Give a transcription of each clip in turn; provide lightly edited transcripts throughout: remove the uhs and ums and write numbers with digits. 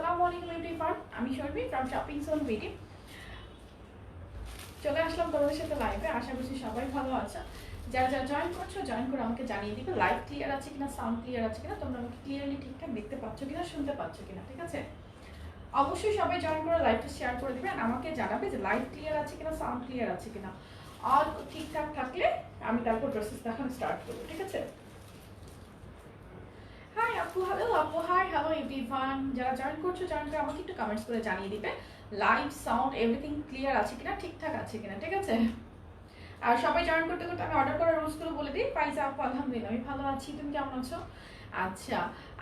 আসসালামু আলাইকুম এভরিওয়ান, আমি Sharmi from shopping zone BD. চলে আসলাম তোমাদের সাথে লাইভে। আশা করছি সবাই ভালো আছো। যারা যারা জয়েন করছো, জয়েন করে আমাকে জানিয়ে দিবে লাইভ ক্লিয়ার আছে কিনা, সাউন্ড ক্লিয়ার আছে কিনা, তোমরা আমাকে ক্লিয়ারলি ঠিকঠাক দেখতে পাচ্ছ কিনা, শুনতে পাচ্ছ কিনা। ঠিক আছে, অবশ্যই সবাই জয়েন করে লাইভটা শেয়ার করে দিবে, আর আমাকে জানাবে যে লাইভ ক্লিয়ার আছে কিনা, সাউন্ড ক্লিয়ার আছে কিনা। আর ঠিকঠাক থাকলে আমি তারপর প্রসেস দেখানো স্টার্ট করবো। ঠিক আছে। হাই আপু, হ্যালো আপু, হাই হ্যালো এভরিওয়ান। যারা জয়েন করছো, জয়েন করে আমাকে একটু কমেন্টস করে জানিয়ে দিবে লাইভ সাউন্ড এভরিথিং ক্লিয়ার আছে কিনা, ঠিকঠাক আছে কিনা। ঠিক আছে। আর সবাই জয়েন করতে করতে আমি অর্ডার করার রুলসগুলো বলে দিই। পাইজা আপু, আলহামদুলিল্লাহ আমি ভালো আছি, তুমি কেমন আছো? আচ্ছা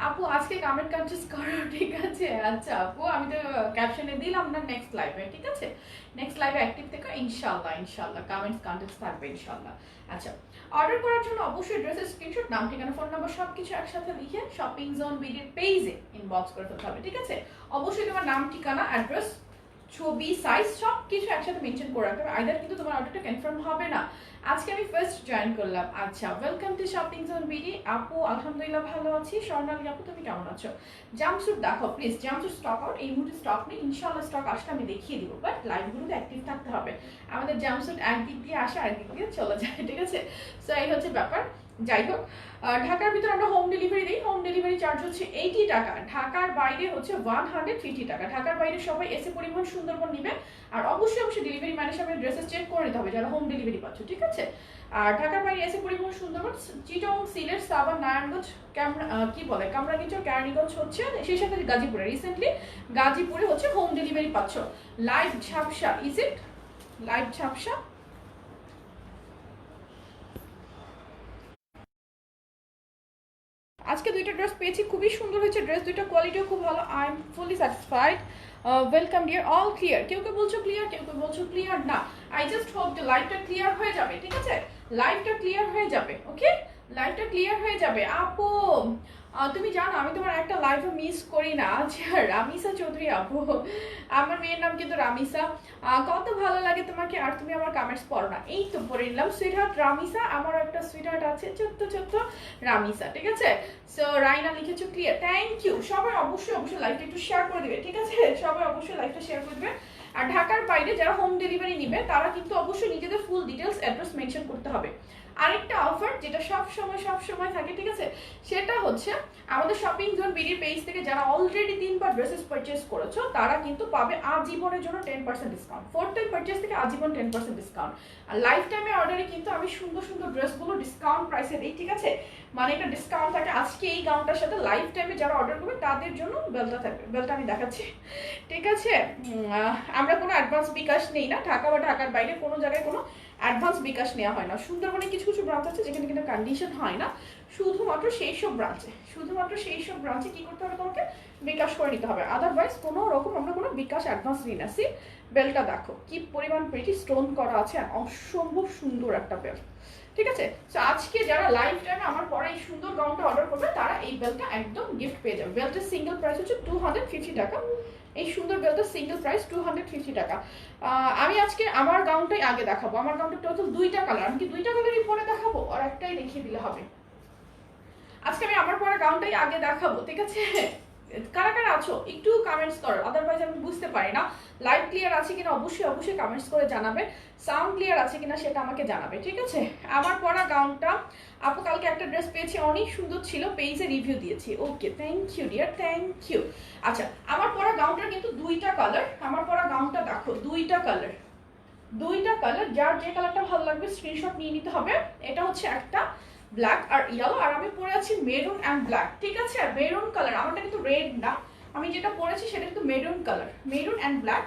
আপু, আজকে কমেন্ট কাটছিস করো। ঠিক আছে। আচ্ছা আপু, আমি তো ক্যাপশনে দিলাম না নেক্সট লাইভে। ঠিক আছে, নেক্সট লাইভে অ্যাক্টিভ থেকে ইনশাআল্লাহ ইনশাআল্লাহ কমেন্টস কন্টেন্টস থাকবে ইনশাআল্লাহ। আচ্ছা, অর্ডার করার জন্য অবশ্যই ড্রেসের স্ক্রিনশট, নাম ঠিকানা ফোন নাম্বার সবকিছু একসাথে লিখে শপিং জোন বিডির পেজে ইনবক্স করে ফেলতে হবে। ঠিক আছে, অবশ্যই তোমার নাম ঠিকানা অ্যাড্রেস ছবি সাইজ সব কিছু একসাথে মেনশন করে রাখতে হবে, আইদার কিন্তু তোমার অর্ডারটা কনফার্ম হবে না। আজকে আমি ফার্স্ট জয়েন করলাম। আচ্ছা, welcome to shopping zone BD. আপু আলহামদুলিল্লাহ ভালো আছি। স্বর্ণালী আপু, তুমি কেমন আছো? জাম্পস্যুট দেখো প্লিজ, জাম্পস্যুট স্টক আউট, এই মুহূর্তে স্টক নেই, ইনশাআল্লাহ স্টক আসলে আমি দেখিয়ে দিব, বাট লাইভগুলোতে অ্যাক্টিভ থাকতে হবে। আমাদের জাম্পস্যুট একদিক দিয়ে আসে আরেকদিক দিয়ে চলে যায়। ঠিক আছে, সো এই হচ্ছে ব্যাপার। যাই হোক, ঢাকার ভিতরে আমরা হোম ডেলিভারি দিই। হোম ডেলিভারি চার্জ হচ্ছে 80 টাকা, ঢাকার বাইরে হচ্ছে 150 টাকা। ঢাকার বাইরে সবাই এসে পরিবহন সুন্দরবন নিবে, আর অবশ্যই অবশ্যই ডেলিভারি ম্যানের সামনে ড্রেসেস চেক করে নিতে হবে যারা হোম ডেলিভারি পাচ্ছ। ঠিক আছে, আর ঢাকার বাইরে এসে পরিবহন সুন্দরবন, চিটং, সিলেট, সাভার, নারায়ণগঞ্জ, কামরাঙ্গীরচর, কেরানীগঞ্জ হচ্ছে, সেই সাথে গাজীপুরে রিসেন্টলি গাজীপুরে হচ্ছে হোম ডেলিভারি পাচ্ছ। লাইভ ঝাপসা, ইজ ইট লাইভ ঝাপসা? আজকে দুইটা ড্রেস পেয়েছি, খুবই সুন্দর হয়েছে ড্রেস দুইটা, কোয়ালিটিও খুব ভালো। I am fully satisfied. Welcome dear, all clear. কেউ কেউ বলছো ক্লিয়ার, কেউ কেউ বলছো ক্লিয়ার না। আই জাস্ট হোপ যে লাইভটা ক্লিয়ার হয়ে যাবে। ঠিক আছে, লাইভটা ক্লিয়ার হয়ে যাবে। ওকে, লাইভটা ক্লিয়ার হয়ে যাবে। আপু তুমি জানো আমি তোমার একটা লাইভে মিস করি না। আচ্ছা, রামিসা চৌধুরী আপু, আমার মেয়ের নাম কিন্তু রামিসা। কত ভালো লাগে তোমাকে, আর তুমি আমার কমেন্টস পড়ো না। এই তো পড়ে নিলাম, সুইটহার্ট রামিসা। আমার একটা সুইটহার্ট আছে ছোট্ট ছোট্ট রামিসা। ঠিক আছে, সো রাইনা লিখেছো ক্লিয়ার, থ্যাংক ইউ। সবাই অবশ্যই অবশ্যই লাইভটা একটু শেয়ার করে দিবে। ঠিক আছে, সবাই অবশ্যই লাইভটা শেয়ার করে দিবে। আর ঢাকার বাইরে যারা হোম ডেলিভারি নিবে তারা কিন্তু অবশ্যই নিজেদের ফুল ডিটেলস অ্যাড্রেস মেনশন করতে হবে। আরেকটা অফার যেটা সব সময় থাকে, ঠিক আছে, সেটা হচ্ছে আমাদের শপিং জোন বিডির পেজ থেকে যারা অলরেডি 3বার ড্রেসেস পারচেজ করেছো তারা কিন্তু পাবে আজীবনের জন্য 10% ডিসকাউন্ট। 4th টাইম পারচেজ থেকে আজীবন 10% ডিসকাউন্ট। আর লাইফ টাইমে অর্ডারে কিন্তু আমি সুন্দর সুন্দর ড্রেসগুলো ডিসকাউন্ট প্রাইসে দিই। ঠিক আছে, মানে একটা ডিসকাউন্ট থাকে। আজকে এই গাউনটার সাথে লাইফ টাইমে যারা অর্ডার করবে তাদের জন্য বেলটা থাকবে, বেলটা আমি দেখাচ্ছি। ঠিক আছে, আমরা কোনো অ্যাডভান্স বিকাশ নেই না, ঢাকা বা ঢাকার বাইরে কোনো জায়গায় কোনো অ্যাডভান্স বিকাশ নেওয়া হয় না। সুন্দরবনে কিছু কিছু ব্রাঞ্চ আছে যেখানে কিন্তু কন্ডিশন হয় না, শুধুমাত্র সেই সব ব্রাঞ্চে কি করতে হবে, তোমাকে বিকাশ করে নিতে হবে। আদারওয়াইজ কোনো রকম আমরা কোনো বিকাশ অ্যাডভান্স নিই না। সি বেলটা দেখো কি পরিমাণ প্রিটি স্টোন করা আছে, অসম্ভব সুন্দর একটা বেল। ঠিক আছে, সো আজকে যারা লাইভ টাইমে আমার পরে এই সুন্দর গাউনটা অর্ডার করবে তারা এই বেলটা একদম গিফট পেয়ে যাবে। বেলটার সিঙ্গেল প্রাইস হচ্ছে 250 টাকা। এই সুন্দর বেলটার সিঙ্গেল প্রাইস 250 টাকা। আমি আজকে আমার গাউনটাই আগে দেখাবো। আমার গাউনটা টোটাল 2টা কালার, আমি কি 2টা কালারই পরে দেখাবো, আর একটাই দেখিয়ে দিলে হবে? আজকে আমি আমার পরে গাউনটাই আগে দেখাবো। ঠিক আছে, কারা কারা আছো একটু কমেন্টস করো, আদারওয়াইজ আমি বুঝতে পারি না লাইভ ক্লিয়ার আছে কিনা। অবশ্যই অবশ্যই কমেন্টস করে জানাবে। সাউন্ড ক্লিয়ার আছে কিনা সেটা আমাকে জানাবে। ঠিক আছে, আমার পরা গাউনটা আপু কালকে একটা ড্রেস পেয়েছি, অনেক সুন্দর ছিল, পেজে রিভিউ দিয়েছি। Okay, thank you dear, thank you. আচ্ছা, আমার পরা গাউনটার কিন্তু 2টা কালার। আমার পরা গাউনটা দেখো 2টা কালার, 2টা কালার। যার যে কালারটা ভালো লাগবে স্ক্রিনশট নিয়ে নিতে হবে। এটা হচ্ছে একটা ব্ল্যাক আর ইয়েলো, আর আমি পরে আছি মেরুন অ্যান্ড ব্ল্যাক। ঠিক আছে, মেরুন কালার, আমারটা কিন্তু রেড না, আমি যেটা পরেছি সেটা কিন্তু maroon colour, maroon and black.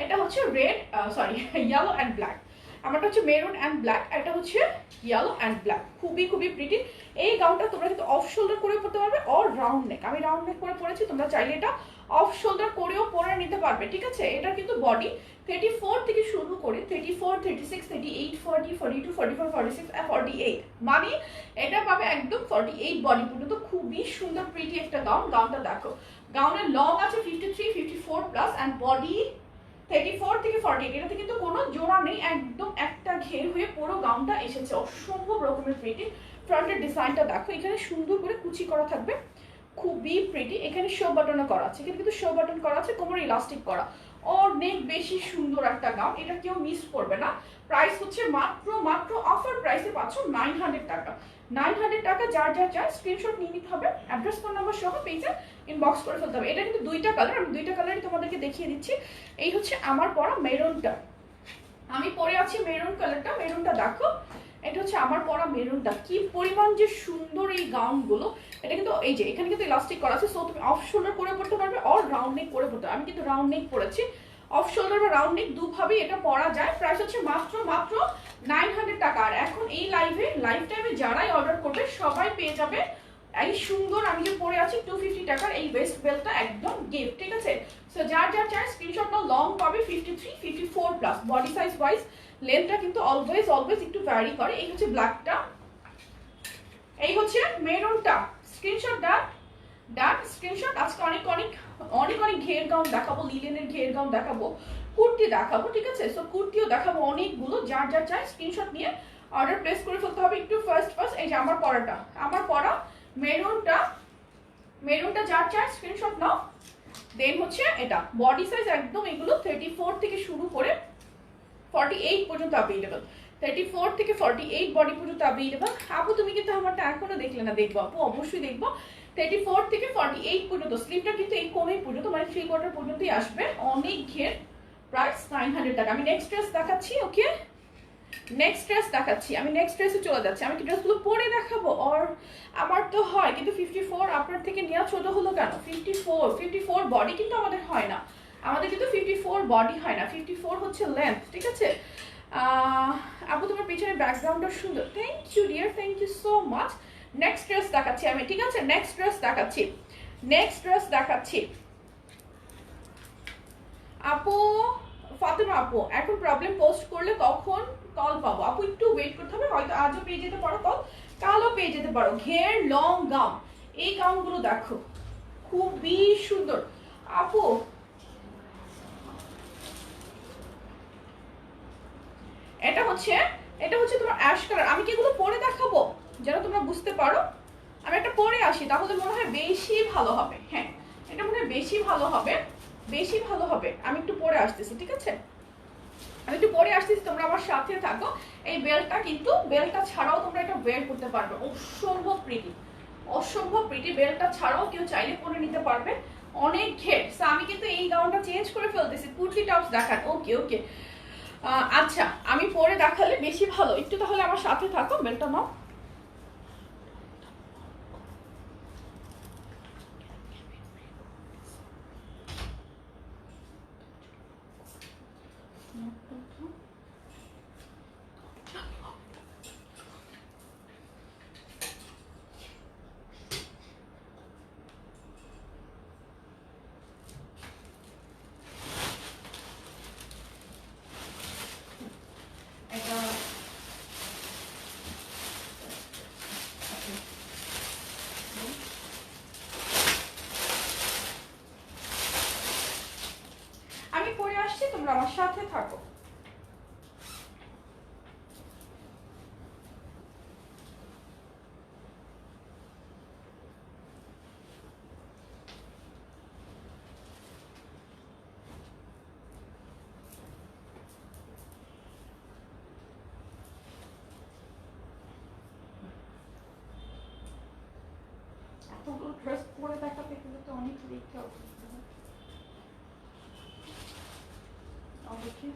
এটা হচ্ছে red, sorry yellow and black. আমারটা হচ্ছে মেরুন অ্যান্ড ব্ল্যাক, এটা হচ্ছে ইয়েলো অ্যান্ড ব্ল্যাক। খুবই খুবই প্রিটি। এই গাউনটা তোমরা কিন্তু অফ শোল্ডার করে পরতে পারবে, অর রাউন্ড নেক। আমি রাউন্ড নেক করে পরেছি, তোমরা চাইলে এটা অফ শোল্ডার করেও পরে নিতে পারবে। ঠিক আছে, এটা কিন্তু বডি 34 থেকে শুরু করে 34, 36, 38, 40, 42, 44, 46, 48, মানে এটা পাবে একদম 48 বডি পর্যন্ত। খুবই সুন্দর প্রিটি একটা গাউন। গাউনটা দেখো, গাউনের লং আছে 53, 54 প্লাস, অ্যান্ড বডি 34 থেকে 48। এটাতে কিন্তু কোনো জোড়া নেই, একদম একটা ঘের হয়ে পুরো গাউনটা এসেছে, অসম্ভব রকমের প্রিটি। ফ্রন্টের ডিজাইনটা দেখো, এখানে সুন্দর করে কুচি করা থাকবে, খুবই প্রিটি। এখানে শো বাটনও করা আছে, এখানে কিন্তু শো বাটন করা আছে, কোমর ইলাস্টিক করা, অনেক বেশি সুন্দর একটা গাউন। এটা কেউ মিস করবে না। প্রাইস হচ্ছে মাত্র মাত্র অফার প্রাইসে পাচ্ছ 900 টাকা। 900 টাকা। যার যার চাই স্ক্রিনশট নিয়ে নিতে হবে, অ্যাড্রেস ফোন নাম্বার সহ পেজে ইনবক্স করে ফেলতে হবে। এটা কিন্তু দুইটা কালার, আমি দুইটা কালারই তোমাদেরকে দেখিয়ে দিচ্ছি। এই হচ্ছে আমার পরা মেরুনটা, আমি পরে আছি মেরুন কালারটা, মেরুনটা দেখো। এটা হচ্ছে আমার পরা মেরুনটা, কি পরিমাণ যে সুন্দর এই গাউনগুলো। এটা কিন্তু এই যে এখানে কিন্তু ইলাস্টিক করা আছে, সো তুমি অফ শোল্ডার করে পড়তে পারবে অর রাউন্ড নেক করে পড়তে পারবে। আমি কিন্তু রাউন্ড নেক পরেছি, অফ শোল্ডার বা রাউন্ড নেক দুভাবেই এটা পরা যায়। প্রাইস হচ্ছে মাত্র মাত্র 900 টাকা। আর এখন এই লাইভ টাইমে যারাই অর্ডার করবে সবাই পেয়ে যাবে এই সুন্দর, আমি যে পরে আছি 250 টাকার এই ওয়েস্ট বেল্টটা, একদম গিফট, ঠিক আছে। সো যার যার চাই স্ক্রিনশট নাও। লং পাবে 53, 54 প্লাস। বডি সাইজ ওয়াইজ লেন্থটা কিন্তু অলওয়েজ অলওয়েজ একটু ভ্যারি করে। এই হচ্ছে ব্ল্যাকটা, এই হচ্ছে মেরুনটা। স্ক্রিনশট ডান ডান, স্ক্রিনশট। আজকে অনেক অনেক অনেক অনেক ঘের গাউন দেখাবো, লিলেনের ঘের গাউন দেখাবো, কুর্তি দেখাবো, ঠিক আছে। সো কুর্তিও দেখাবো অনেকগুলো। যার যার চাই স্ক্রিনশট নিয়ে অর্ডার প্লেস করে ফেলতে হবে। একটু ফার্স্ট এই যে আমার পরাটা, আমার পরা মেরুনটা, মেরুনটা যার চাই স্ক্রিনশট নাও। দেন হচ্ছে এটা বডি সাইজ একদম এগুলো 34 থেকে শুরু করে 48 পর্যন্ত অ্যাভেলেবল। 34 থেকে 48 বডি পর্যন্ত অ্যাভেলেবল। আপু তুমি কিন্তু আমারটা এখনো দেখলে না, দেখবো আপু, অবশ্যই দেখবো। 34 থেকে 48 পর্যন্ত, স্লিপটা কিন্তু এই কোণে পর্যন্ত, মানে 3/4 পর্যন্তই আসবে। অনেক ঘের। প্রাইস 900 টাকা। আমি নেক্সট ড্রেস দেখাচ্ছি। ওকে, নেক্সট ড্রেস দেখাচ্ছি, আমি নেক্সট ড্রেসে চলে যাচ্ছি। আমি কি ড্রেসগুলো পরে দেখাবো? আর আমার তো হয় কিন্তু 54, আপনার থেকে নেওয়া ছোট হলো কেন? 54 বডি কিন্তু আমাদের হয় না, আমাদের কিন্তু 54 বডি হয় না, 54 হচ্ছে লেন্থ, ঠিক আছে। আপু তোমার পিছনে ব্যাকগ্রাউন্ডটা সুন্দর, thank you dear, thank you so much. Next dress দেখাচ্ছি আমি, ঠিক আছে। নেক্সট ড্রেস দেখাচ্ছি, নেক্সট ড্রেস দেখাচ্ছি। আপু ফাতেমা আপু, এখন প্রবলেম পোস্ট করলে কখন কল পাবো? আপু একটু ওয়েট করতে হবে, হয়তো আজও পেয়ে যেতে পারো কল, কালও পেয়ে যেতে পারো। ঘের লং গাউন, এই গাউনগুলো দেখো খুবই সুন্দর। আপু এটা হচ্ছে তোমার অ্যাশ কালার। আমি কি এগুলো পরে দেখাবো যেন তোমরা বুঝতে পারো? আমি একটা পরে আসি, তাহলে মনে হয় বেশি ভালো হবে। হ্যাঁ, এটা মনে হয় বেশি ভালো হবে, বেশি ভালো হবে। আমি একটু পরে আসতেছি, ঠিক আছে, আমি একটু পরে আসতেছি, তোমরা আমার সাথে থাকো। এই বেল্টটা কিন্তু, বেল্টটা ছাড়াও তোমরা এটা ওয়্যার করতে পারবে, অসম্ভব প্রিটি, অসম্ভব প্রিটি। বেল্টটা ছাড়াও কেউ চাইলে পরে নিতে পারবে, অনেক ঘের। আমি কিন্তু এই গাউনটা চেঞ্জ করে ফেলতেছি, কুর্তি টপস দেখান। ওকে ওকে, আচ্ছা আমি পরে দেখালে বেশি ভালো, একটু তাহলে আমার সাথে থাকো। বেল্টটা নাও। আমি পরে আসছি, তোমরা আমার সাথে থাকো। এতগুলো ড্রেস পরে দেখাতে গেলে তো অনেক দেখতে হবে। Okay.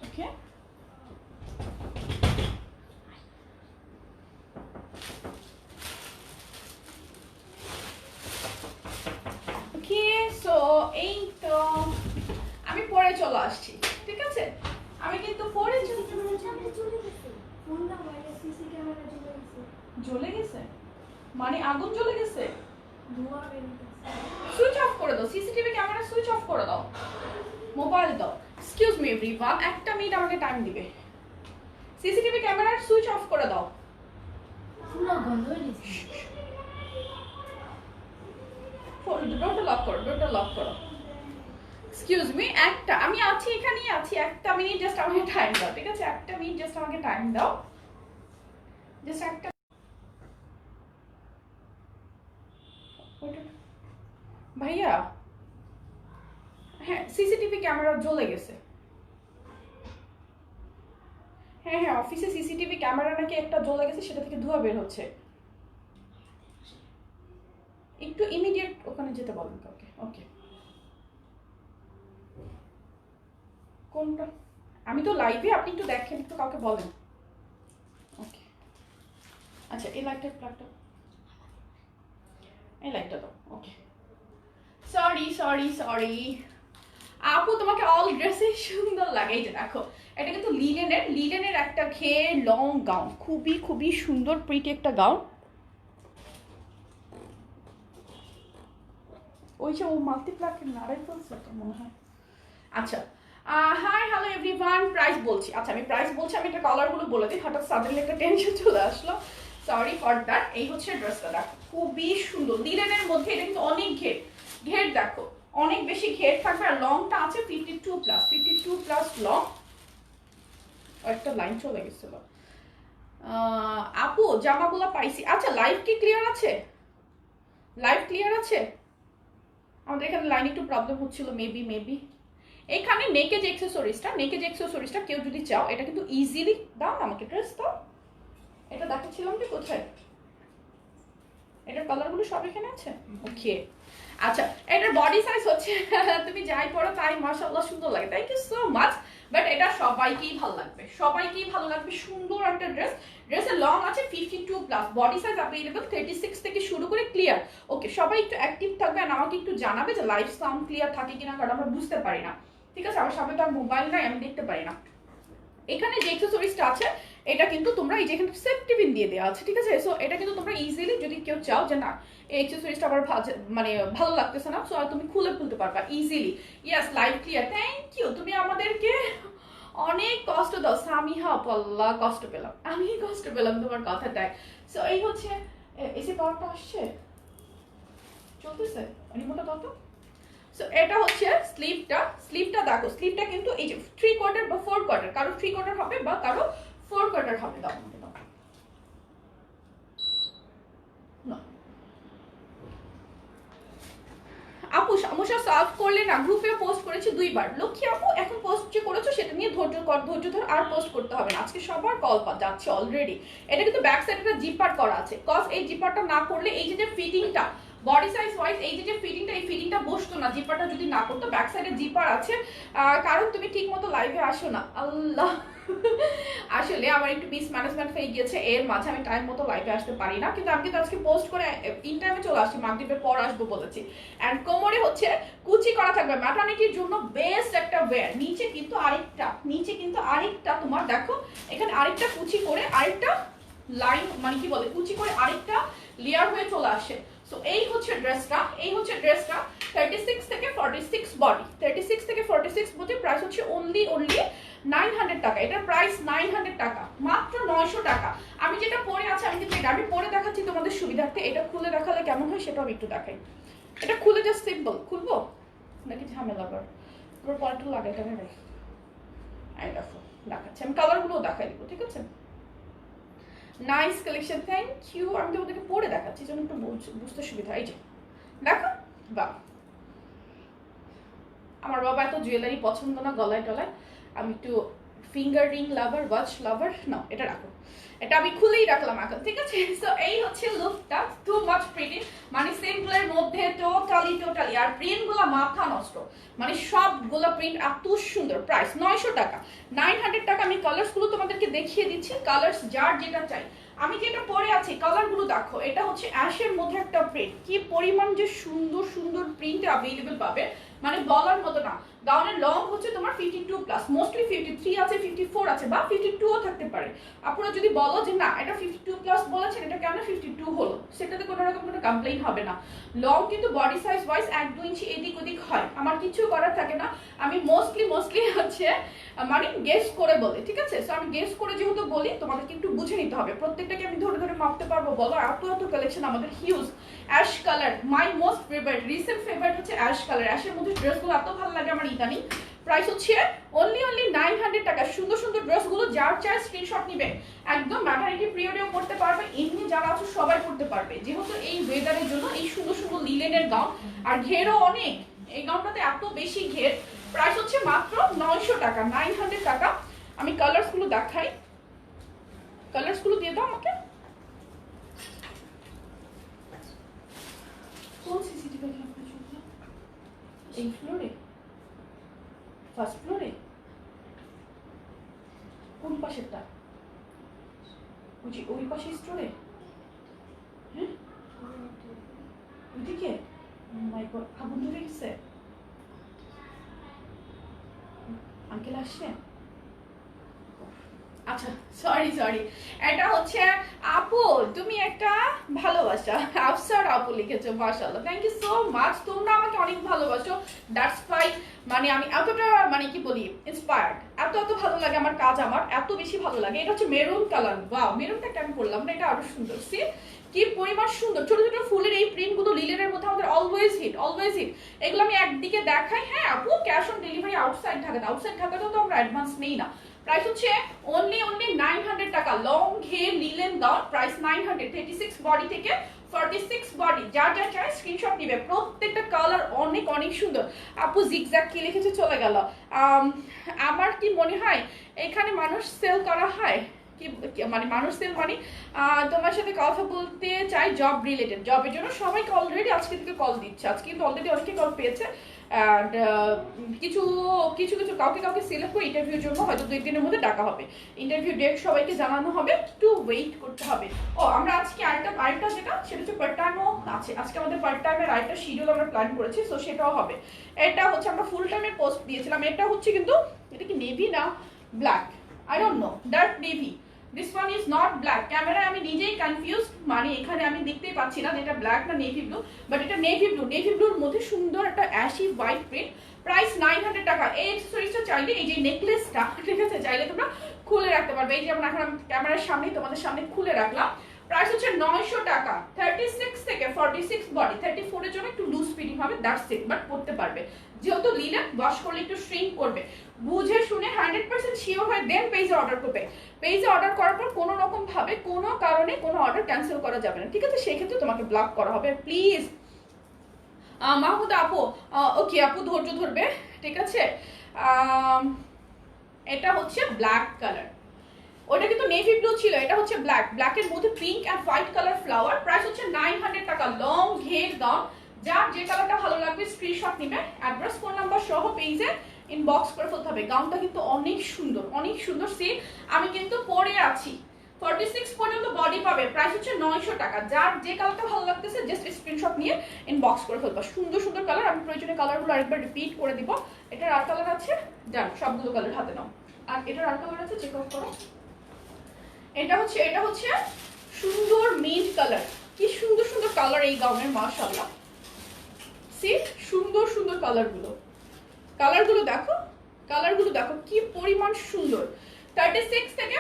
Okay. Okay, so এই তো আমি পরে চলে আসছি, ঠিক আছে। কিন্তু পড়েছি। জ্বলে গেছে মানে আগুন জ্বলে গেছে? সুইচ অফ করে দাও, সিসিটিভি ক্যামেরা সুইচ অফ করে দাও, মোবাইল দাও। এক্সকিউজ মি এভরিওয়ান, একটা মিনিট আমাকে টাইম দিবে। সিসিটিভি ক্যামেরার সুইচ অফ করে দাও। ডোরটা লক করো, ডোরটা লক করো। এক্সকিউজ মি, একটা আমি আছি, এখানেই আছি, একটা মিনিট জাস্ট আমাকে টাইম দাও, ঠিক আছে? একটা মিনিট জাস্ট আমাকে টাইম দাও, জাস্ট একটা। ভাইয়া, হ্যাঁ সিসিটিভি ক্যামেরা জ্বলে গেছে। হ্যাঁ হ্যাঁ, অফিসে সিসিটিভি ক্যামেরা নাকি একটা জ্বলে গেছে, সেটা থেকে ধোঁয়া বের হচ্ছে। একটু ইমিডিয়েট ওখানে যেতে বলেন কাউকে। ওকে, কোনটা? আমি তো লাইভে, আপনি একটু দেখেন, একটু কাউকে বলেন। ওকে, আচ্ছা এই লাইটটা প্লাগটা, এই লাইটটা দাও। ওকে, সরি সরি সরি আপু, তোমাকে অল ড্রেসে সুন্দর লাগে। এই যে দেখো, এটা কিন্তু লিলেনের একটা ঘের লং গাউন, খুবই খুবই সুন্দর প্রিটি একটা গাউন। ওই যে ও মাল্টিপ্লাকের নাড়াই ফেলছে তো মনে হয়। আচ্ছা, হাই হ্যালো এভরিওয়ান, প্রাইস বলছি। আচ্ছা আমি প্রাইস বলছি, আমি এটা কালারগুলো বলে দিই, হঠাৎ সাডেনলি একটা টেনশন চলে আসলো, সরি ফর দ্যাট। এই হচ্ছে ড্রেসটা, দেখো খুবই সুন্দর লিলেনের মধ্যে। এটা কিন্তু অনেক ঘের দেখো, অনেক বেশি ঘের থাকবে, আর লংটা আছে 52+, লং। একটা লাইন চলে গেছিল। আপু জামাগুলো পাইছি। আচ্ছা লাইভ কি ক্লিয়ার আছে? লাইভ ক্লিয়ার আছে? আমাদের এখানে লাইন একটু প্রবলেম হচ্ছিল, মেবি। এখানে নেকেজ এক্সেসরিজটা কেউ যদি চাও, এটা কিন্তু ইজিলি দাও আমাকে ড্রেস দাও। এটা দেখাচ্ছিলাম যে কোথায়, এটার কালারগুলো সব এখানে আছে। ওকে, আচ্ছা এটার বডি সাইজ হচ্ছে তুমি যাই পড়ো তাই মাশাআল্লাহ সুন্দর লাগে, thank you so much. But এটা সবাইকেই ভালো লাগবে, সুন্দর একটা ড্রেস। ড্রেসের লং আছে 52+, বডি সাইজ অ্যাভেলেবল 36 থেকে শুরু করে ক্লিয়ার। ওকে, সবাই একটু অ্যাক্টিভ থাকবে, আর আমাকে একটু জানাবে যে লাইভ সাউন্ড ক্লিয়ার থাকে কিনা, কারণ আমরা বুঝতে পারি না, ঠিক আছে? আমার সামনে তো আর মোবাইল নাই, আমি দেখতে পারি না। এখানে যে অ্যাকসেসরিজটা আছে, এটা কিন্তু তোমরা এই যে এখানে সেফটি পিন দিয়ে দেওয়া আছে, ঠিক আছে? সো এটা কিন্তু তোমরা ইজিলি, যদি কেউ চাও যে না এই অ্যাকসেসরিজটা আবার মানে ভালো লাগতেছে না, সো তুমি খুলতে পারবা easily. Yes, live clear, thank you. তুমি আমাদেরকে অনেক কষ্ট দাও সামিহা, পল্লা কষ্ট পেলাম, আমি কষ্ট পেলাম তোমার কথাটায়। সো এই হচ্ছে এসে পাওয়ারটা আসছে, চলতেছে রিমোটটা দাও তো। সো এটা হচ্ছে স্লিপটা দেখো, স্লিপটা কিন্তু এই যে 3/4 বা 4/4, কারো 3/4 হবে বা কারো 4/4 হবে। দাও আপু সমস্যা সলভ করলে না, গ্রুপে পোস্ট করেছি 2বার। লক্ষ্মী আপু, এখন পোস্ট যে করেছো সেটা নিয়ে ধৈর্য ধর, আর পোস্ট করতে হবে না, আজকে সবার কল যাচ্ছে অলরেডি। এটা কিন্তু ব্যাক সাইডে একটা জিপার করা আছে, কজ এই জিপারটা না করলে এই যে ফিটিংটা বডি সাইজ ওয়াইজ, এই যে ফিটিংটা, এই ফিটিংটা বসতো না জিপারটা যদি না করতো। ব্যাক সাইডে জিপার আছে, কারণ তুমি ঠিক মতো লাইভে আসো না। আল্লাহ, আসলে আমার একটু মিসম্যানেজমেন্ট হয়ে গিয়েছে, এর মাঝে আমি টাইম মতো লাইভে আসতে পারি না, কিন্তু আমি কিন্তু আজকে পোস্ট করে ইন টাইমে চলে আসছি, মাগরিবের পর আসবো বলেছি। এন্ড কোমরে হচ্ছে কুচি করা থাকবে, ম্যাটারনিটির জন্য বেস্ট একটা ওয়্যার। নিচে কিন্তু আরেকটা তোমার দেখো, এখানে আরেকটা কুচি করে, আরেকটা লাইন মানে কি বলে, কুচি করে আরেকটা লেয়ার হয়ে চলে আসে। সো এই হচ্ছে ড্রেসটা 36 থেকে 46 বডি, 36 থেকে 46 বডি। প্রাইস হচ্ছে অনলি 900 টাকা। এটার প্রাইস 900 টাকা, মাত্র 900 টাকা। আমি যেটা পরে আছে, আমি পরে দেখাচ্ছি তোমাদের সুবিধার্থে। এটা খুলে দেখালে কেমন হয় সেটাও আমি একটু দেখাই। এটা খুলে জাস্ট সিম্পল খুলবো নাকি ঝামেলা আবার, পুরো পরেরটা লাগাই টাকা রাখি। এই দেখো দেখাচ্ছি, আমি কালারগুলো দেখাই দিব, ঠিক আছে? Nice collection, thank you. আমি তোমাদেরকে পরে দেখাচ্ছি যেন একটু বুঝতে সুবিধা। এই যে দেখো, বাহ, আমার বাবা এত জুয়েলারি পছন্দ না গলায় টলায়, আমি একটু ফিঙ্গার রিং লাভার, ওয়াচ লাভার। না এটা রাখো, এটা আমি খুলেই রাখলাম এখন, ঠিক আছে? সো এই হচ্ছে লুকটা, টু মাচ প্রিটি, মানে সিম্পলের মধ্যে টোটালি। আর প্রিন্ট গুলা মাথা নষ্ট, মানে সবগুলো প্রিন্ট এত সুন্দর। প্রাইস 900 টাকা, 900 টাকা। আমি কালার্স গুলো তোমাদেরকে দেখিয়ে দিচ্ছি, কালার্স যার যেটা চাই। আমি যেটা পরে আছি কালার গুলো দেখো, এটা হচ্ছে অ্যাশের মধ্যে একটা প্রিন্ট, কি পরিমাণ যে সুন্দর প্রিন্ট অ্যাভেলেবল পাবে। মানে বলার মতো না। গাউনের লং হচ্ছে তোমার 52+, মোস্টলি 53 আছে, 54 আছে বা 52ও থাকতে পারে। আপনারা যদি বলো যে না এটা 52+ বলেছেন, এটা কেন 52 হলো, সেটাতে কোনো রকম কোনো কমপ্লেইন হবে না। লং কিন্তু বডি সাইজ ওয়াইজ 1-2 ইঞ্চি এদিক ওদিক হয়, আমার কিছু করার থাকে না। আমি মোস্টলি হচ্ছে মানে গেস করে বলি, ঠিক আছে? সো আমি গেস করে যেহেতু বলি, তোমাদেরকে একটু বুঝে নিতে হবে। প্রত্যেকটাকে আমি ধরে ধরে মাপতে পারবো বলো? এত কালেকশন আমাদের huge. Ash colour my most favourite, recent favourite হচ্ছে অ্যাশ কালার। অ্যাশের মধ্যে ড্রেসগুলো এত ভালো লাগে আমার ইদানিং। প্রাইস হচ্ছে অনলি 900 টাকা। সুন্দর সুন্দর ড্রেসগুলো যার চাই স্ক্রিনশট নিবে। একদম ম্যাটারনিটি পিরিয়ডেও পড়তে পারবে, এমনি যারা আছে সবাই পড়তে পারবে, যেহেতু এই ওয়েদারের জন্য এই সুন্দর সুন্দর লিলেনের গাউন। আর ঘেরও অনেক, এই গাউনটাতে এত বেশি ঘের। প্রাইস হচ্ছে মাত্র 900 টাকা, 900 টাকা। আমি কালার্স গুলো দেখাই, কালার্স গুলো দিয়ে দাও আমাকে। কোন সিসিটিভি ক্যামেরা চলছে? এই ফ্লোরে, ফার্স্ট ফ্লোরে, কোন পাশেরটা? ওই পাশে স্টোরে? হ্যাঁ ওইদিকে। মাই গড, আগুন ধরে গেছে। আঙ্কেল আসছে? আচ্ছা সরি, এটা হচ্ছে আপু, তুমি একটা ভালোবাসা, আফসার আপু লিখেছো, মাশাআল্লাহ, থ্যাংক ইউ সো মাচ। তোমরা আমাকে অনেক ভালোবাসো, দ্যাটস ফাই। মানে আমি এতটা মানে কি বলি ইন্সপায়ার্ড, এত ভালো লাগে আমার কাজ, আমার এত বেশি ভালো লাগে। এটা হচ্ছে মেরুন কালার, ওয়াও, মেরুনটা কেন করলাম না, এটা আরো সুন্দর। সি কি পরিমাণ সুন্দর, ছোট ছোট ফুলের এই প্রিন্ট গুলো লিলেনের মধ্যে আমাদের অলওয়েজ হিট, অলওয়েজ হিট। এগুলো আমি একদিকে দেখাই। হ্যাঁ আপু, cash on delivery outside Dhaka, outside ঢাকাতেও তো আমরা অ্যাডভান্স নেই না। প্রাইস হচ্ছে অনলি 900 টাকা। লং ঘের লিলেন গাউন, প্রাইস 900। 36 বডি থেকে 46 বডি, যার যা চাই স্ক্রিনশট নিবে। প্রত্যেকটা কালার অনেক অনেক সুন্দর। আপু জিগজ্যাগ কি লিখেছে চলে গেল। আমার কি মনে হয় এখানে মানুষ সেল করা হয়, কি মানে মানুষ সেল মানে তোমার সাথে কথা বলতে চাই জব রিলেটেড, জবের জন্য সবাইকে অলরেডি আজকে থেকে কল দিচ্ছে। আজকে কিন্তু অলরেডি অনেকে কল পেয়েছে। অ্যান্ড কিছু কাউকে সিলেক্ট করে ইন্টারভিউর জন্য হয়তো 2 দিনের মধ্যে ডাকা হবে। ইন্টারভিউ ডেট সবাইকে জানানো হবে, একটু ওয়েট করতে হবে। ও আমরা আজকে আরেকটা যেটা সেটা হচ্ছে পার্ট টাইমও আছে। আজকে আমাদের পার্ট টাইমের আরেকটা শিডিউল আমরা প্ল্যান করেছি, সো সেটাও হবে। এটা হচ্ছে আমরা ফুল টাইমের পোস্ট দিয়েছিলাম। এটা হচ্ছে কিন্তু এটা কি নেভি না black, I don't know, dark navy. This one is not black. ক্যামেরায় আমি নিজেই কনফিউজ, মানে এখানে আমি দেখতেই পাচ্ছি না যে এটা ব্ল্যাক না নেভি ব্লু, বাট এটা নেভি ব্লু। নেভি ব্লুর মধ্যে সুন্দর একটা অ্যাশি হোয়াইট প্রিন্ট, প্রাইস 900 টাকা। এই অ্যাকসেসরিজটা চাইলে, এই যে নেকলেসটা, ঠিক আছে, চাইলে তোমরা খুলে রাখতে পারবে। এই যে আমরা এখন ক্যামেরার সামনেই তোমাদের সামনে খুলে রাখলাম। প্রাইস হচ্ছে 900 টাকা। 36 থেকে 46 বডি, 34 এর জন্য একটু লুজ ফিটিং হবে, দ্যাটস ইট, বাট পড়তে পারবে। যেহেতু লিলেন, ওয়াশ করলে একটু শ্রিঙ্ক করবে। বুঝে শুনে 100% শিওর হয়ে দেন পেজে অর্ডার করবে। পেজে অর্ডার করার পর কোনো রকম ভাবে কোনো কারণে কোনো অর্ডার ক্যান্সেল করা যাবে না, ঠিক আছে? সেই ক্ষেত্রে তোমাকে ব্লক করা হবে, প্লিজ। মাহমুদ আপু, ওকে আপু ধৈর্য ধরবে, ঠিক আছে? এটা হচ্ছে ব্ল্যাক কালার, ওটা কিন্তু নেভি ব্লু ছিল, এটা হচ্ছে ব্ল্যাক। ব্ল্যাকের মধ্যে pink and white colour flower. Price হচ্ছে 900 টাকা। লং ঘের গাউন, যার যে কালারটা ভালো লাগবে স্ক্রিনশট নিবে, অ্যাড্রেস ফোন নাম্বার সহ পেজে ইনবক্স করে ফেলতে হবে। গাউনটা কিন্তু অনেক সুন্দর, অনেক সুন্দর। সি আমি কিন্তু পরে আছি, 46 পর্যন্ত বডি পাবে। প্রাইস হচ্ছে 900 টাকা। যার যে কালারটা ভালো লাগতেছে জাস্ট স্ক্রিনশট নিয়ে ইনবক্স করে ফেলবা। সুন্দর সুন্দর কালার, আমি প্রয়োজনীয় কালারগুলো আরেকবার রিপিট করে দিব। এটার আর কালার আছে, ডান, সবগুলো কালার হাতে নাও। আর এটার আর কালার আছে, চেক আউট করো। এটা হচ্ছে সুন্দর মিন্ট কালার। কি সুন্দর সুন্দর কালার এই গাউনের, মাশাআল্লাহ। সি সুন্দর সুন্দর কালারগুলো দেখো, কালারগুলো দেখো কি পরিমাণ সুন্দর। 36 থেকে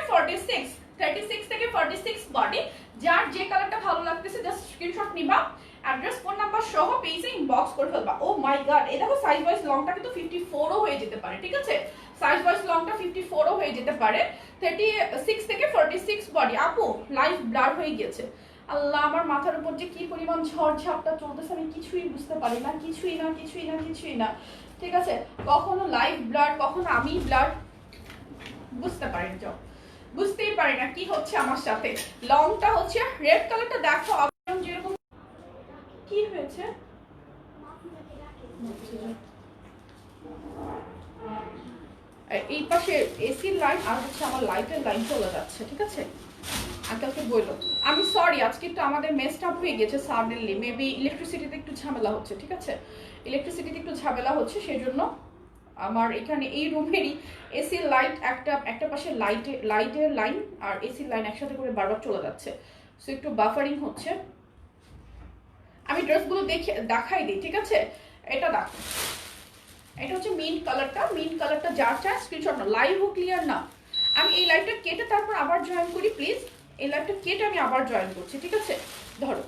46 বডি, যার যে কালারটা ভালো লাগতেছে জাস্ট স্ক্রিনশট নিবা, অ্যাড্রেস ফোন নাম্বার সহ পেজে ইনবক্স করে ফেলবা। ও মাই গড, এই দেখো সাইজ ওয়াইজ লংটা কিন্তু 54ও হয়ে যেতে পারে, ঠিক আছে? সাইজ ওয়াইজ লংটা 54ও হয়ে যেতে পারে। 36 থেকে 46 বডি। আপু লাইভ ব্লার হয়ে গেছে, আল্লাহ, আমার মাথার উপর যে কি পরিমাণ ঝড় ঝাপটা চলতেছে আমি কিছুই বুঝতে পারি না, কিছুই না, ঠিক আছে? কখনো লাইভ ব্লার, কখনো আমি ব্লার, বুঝতেই পারি না কি হচ্ছে আমার সাথে। লংটা হচ্ছে রেড কালারটা, দেখো যেরকম কি হয়েছে। এই পাশে এসির লাইন আর হচ্ছে আমার লাইটের লাইন চলে যাচ্ছে, ঠিক আছে? আঙ্কেলকে বললো আমি সরি, আজকে একটু আমাদের মেসটা হয়ে গেছে সাডেনলি, মেবি ইলেকট্রিসিটিতে একটু ঝামেলা হচ্ছে, ঠিক আছে? ইলেকট্রিসিটিতে একটু ঝামেলা হচ্ছে, সেজন্য আমার এখানে এই রুমেরই এসির লাইট একটা পাশে লাইটের লাইন আর এসির লাইন একসাথে করে বারবার চলে যাচ্ছে, সো একটু বাফারিং হচ্ছে। আমি ড্রেসগুলো দেখাই দিই, ঠিক আছে? এটা দেখো, এটা হচ্ছে মিন্ট কালারটা যার চায় স্ক্রিনশট না, লাইভও ক্লিয়ার না। আমি এই লাইভটা কেটে তারপর আবার জয়েন করি প্লিজ, এই লাইভটা কেটে আমি আবার জয়েন করছি, ঠিক আছে? ধরো